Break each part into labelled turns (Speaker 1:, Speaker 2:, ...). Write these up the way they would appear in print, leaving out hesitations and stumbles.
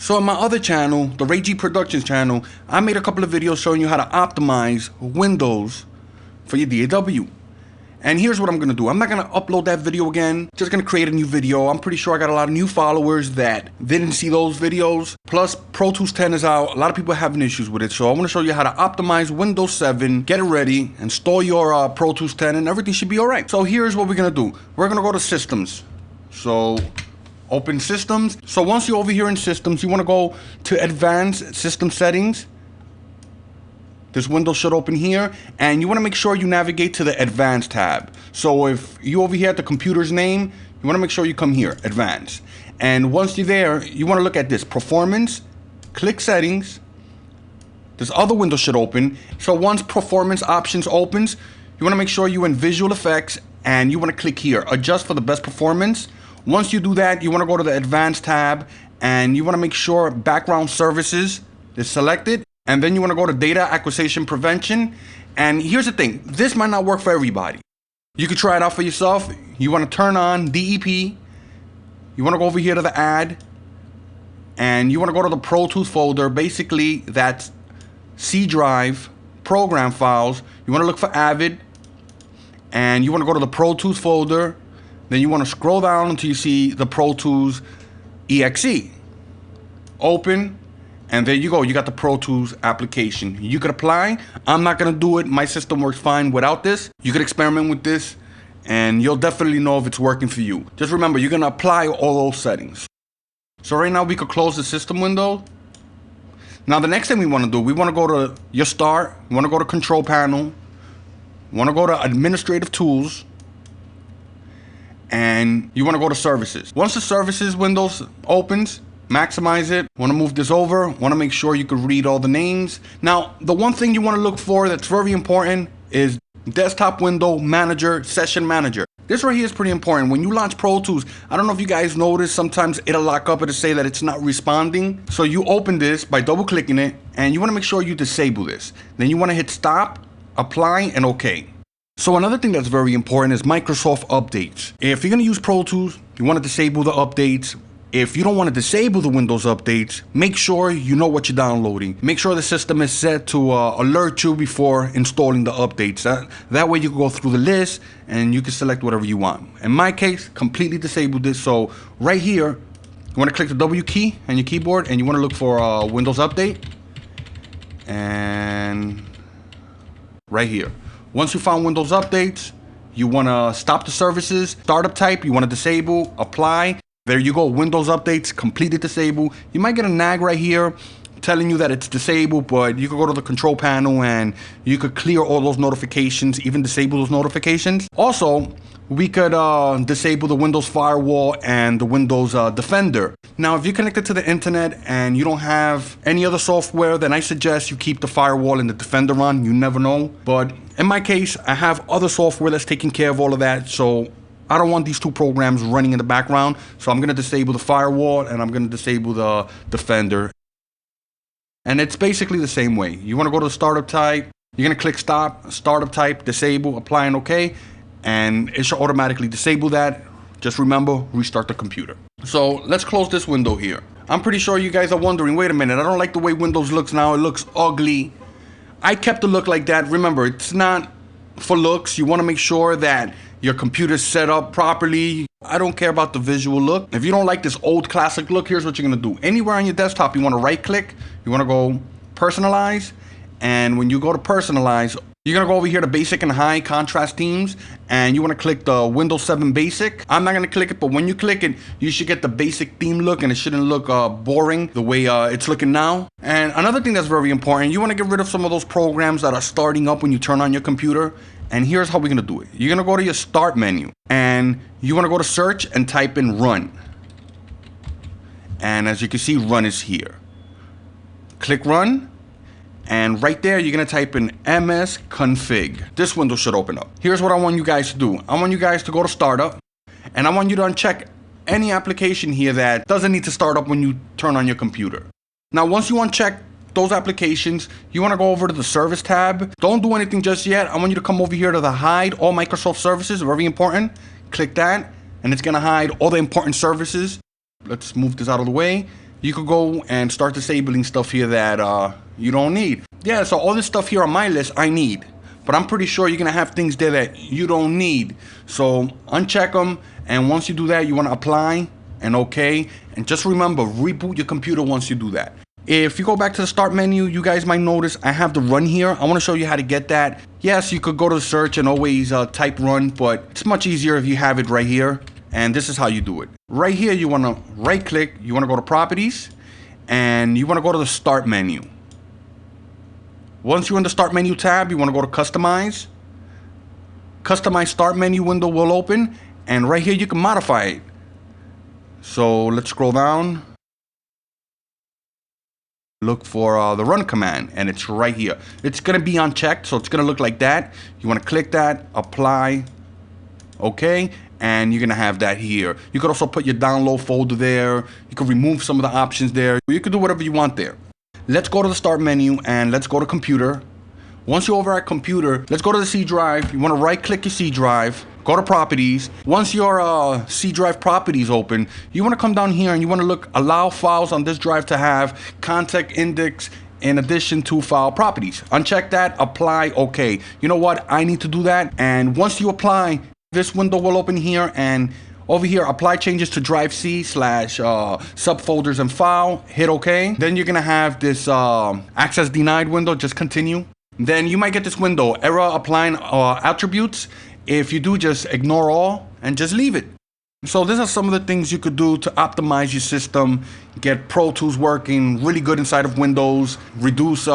Speaker 1: So on my other channel, the Ray G Productions channel, I made a couple of videos showing you how to optimize Windows for your DAW. And here's what I'm going to do. I'm not going to upload that video again. Just going to create a new video. I'm pretty sure I got a lot of new followers that didn't see those videos. Plus, Pro Tools 10 is out. A lot of people are having issues with it. So I want to show you how to optimize Windows 7, get it ready, install your Pro Tools 10, and everything should be all right. So here's what we're going to do. We're going to go to Systems. So open Systems. So once you're over here in Systems, you want to go to Advanced System Settings. This window should open here, and you want to make sure you navigate to the Advanced tab. So if you over here at the computer's name, you want to make sure you come here, Advanced. And once you're there, you want to look at this, Performance, click Settings. This other window should open. So once Performance Options opens, you want to make sure you're in Visual Effects, and you want to click here, Adjust for the best performance. Once you do that, you want to go to the Advanced tab, and you want to make sure Background Services is selected. And then you want to go to Data Acquisition Prevention. And here's the thing, this might not work for everybody. You can try it out for yourself. You want to turn on DEP. You want to go over here to the Add. And you want to go to the Pro Tools folder. Basically, that's C drive, program files. You want to look for Avid. And you want to go to the Pro Tools folder. Then you want to scroll down until you see the Pro Tools EXE. Open. And there you go, you got the Pro Tools application. You could apply. I'm not gonna do it. My system works fine without this. You could experiment with this and you'll definitely know if it's working for you. Just remember, you're gonna apply all those settings. So right now we could close the system window. Now the next thing we wanna do, we wanna go to your Start, you wanna go to Control Panel, you wanna go to Administrative Tools, and you wanna go to Services. Once the Services window opens, maximize it. Want to move this over. Want to make sure you can read all the names. Now, the one thing you want to look for that's very important is Desktop Window Manager, Session Manager. This right here is pretty important. When you launch Pro Tools, I don't know if you guys notice, sometimes it'll lock up, it'll say that it's not responding. So you open this by double clicking it, and you want to make sure you disable this. Then you want to hit Stop, Apply, and OK. So another thing that's very important is Microsoft updates. If you're going to use Pro Tools, you want to disable the updates. If you don't want to disable the Windows updates, make sure you know what you're downloading. Make sure the system is set to alert you before installing the updates. That way you can go through the list and you can select whatever you want. In my case, completely disabled this. So right here, you want to click the W key on your keyboard and you want to look for Windows Update. And right here. Once you found Windows Updates, you want to stop the services, startup type, you want to disable, apply. There you go, Windows Updates completely disabled. You might get a nag right here telling you that it's disabled, but you could go to the control panel and you could clear all those notifications, even disable those notifications. Also, we could disable the Windows Firewall and the Windows Defender. Now, if you're connected to the internet and you don't have any other software, then I suggest you keep the Firewall and the Defender on. You never know. But in my case, I have other software that's taking care of all of that. So I don't want these two programs running in the background, so I'm going to disable the Firewall and I'm going to disable the Defender. And it's basically the same way. You want to go to the startup type, you're going to click Stop, startup type, disable, apply and OK, and it should automatically disable that. Just remember, restart the computer. So let's close this window here. I'm pretty sure you guys are wondering, wait a minute, I don't like the way Windows looks now. It looks ugly. I kept the look like that. Remember, it's not for looks. You want to make sure that your computer's set up properly. I don't care about the visual look. If you don't like this old classic look, here's what you're gonna do. Anywhere on your desktop, you wanna right click, you wanna go personalize, and when you go to personalize, you're gonna go over here to basic and high contrast themes, and you wanna click the Windows 7 basic. I'm not gonna click it, but when you click it, you should get the basic theme look, and it shouldn't look boring the way it's looking now. And another thing that's very important, you wanna get rid of some of those programs that are starting up when you turn on your computer. And here's how we're gonna do it. You're gonna go to your Start menu and you wanna go to Search and type in Run. And as you can see, Run is here. Click Run, and right there you're gonna type in msconfig. This window should open up. Here's what I want you guys to do. I want you guys to go to Startup, and I want you to uncheck any application here that doesn't need to start up when you turn on your computer. Now, once you uncheck those applications, you want to go over to the Service tab. Don't do anything just yet. I want you to come over here to the Hide All Microsoft Services. Very important. Click that, and it's going to hide all the important services. Let's move this out of the way. you could go and start disabling stuff here that you don't need. Yeah, so all this stuff here on my list I need, but I'm pretty sure you're gonna have things there that you don't need. So uncheck them, and once you do that, you wanna apply and okay, and just remember, reboot your computer once you do that. If you go back to the start menu, you guys might notice I have the run here. I want to show you how to get that. Yes, you could go to search and always type run, but it's much easier if you have it right here. And this is how you do it. Right here, you want to right click, you want to go to properties, and you want to go to the start menu. Once you're in the start menu tab, you want to go to customize. Customize start menu window will open, and right here you can modify it. So let's scroll down. Look for the run command, and it's right here. It's gonna be unchecked, so it's gonna look like that. You want to click that, apply, okay, and you're gonna have that here. You could also put your download folder there. You could remove some of the options there. You could do whatever you want there. Let's go to the start menu and let's go to computer. Once you're over at computer, let's go to the C drive. You want to right click your C drive, go to properties. Once your C drive properties open, you want to come down here and you want to look, allow files on this drive to have contact index in addition to file properties. Uncheck that, apply, okay. You know what, I need to do that. And once you apply, this window will open here, and over here, apply changes to drive C / subfolders and file, hit okay. Then you're gonna have this access denied window, just continue. Then you might get this window, error applying attributes. If you do, just ignore all and just leave it. So these are some of the things you could do to optimize your system, get Pro Tools working really good inside of Windows, reduce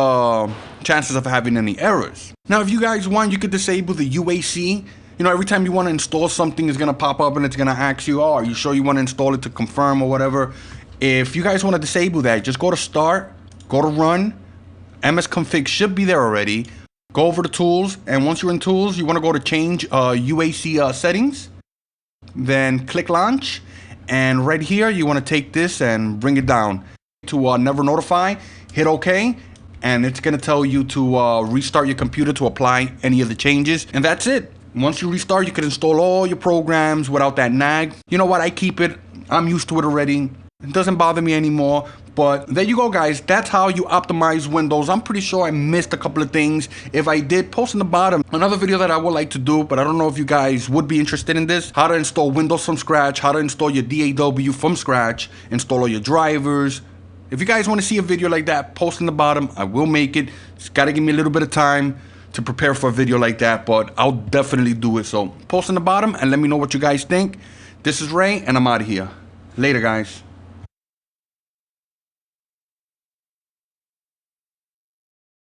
Speaker 1: chances of having any errors. Now, if you guys want, you could disable the UAC. You know, every time you want to install something, it's gonna pop up and it's gonna ask you, oh, are you sure you want to install it to confirm or whatever? If you guys want to disable that, just go to Start, go to Run. MS config should be there already. Go over to tools, and once you're in tools, you want to go to change UAC settings. Then click launch, and right here you want to take this and bring it down to never notify. Hit OK, and it's going to tell you to restart your computer to apply any of the changes, and that's it. Once you restart, you can install all your programs without that nag. You know what? I keep it. I'm used to it already. It doesn't bother me anymore. But there you go, guys. That's how you optimize Windows. I'm pretty sure I missed a couple of things. If I did, post in the bottom another video that I would like to do, but I don't know if you guys would be interested in this. How to install Windows from scratch, how to install your DAW from scratch, install all your drivers. If you guys want to see a video like that, post in the bottom. I will make it. Just got to give me a little bit of time to prepare for a video like that, but I'll definitely do it. So post in the bottom and let me know what you guys think. This is Ray, and I'm out of here. Later, guys.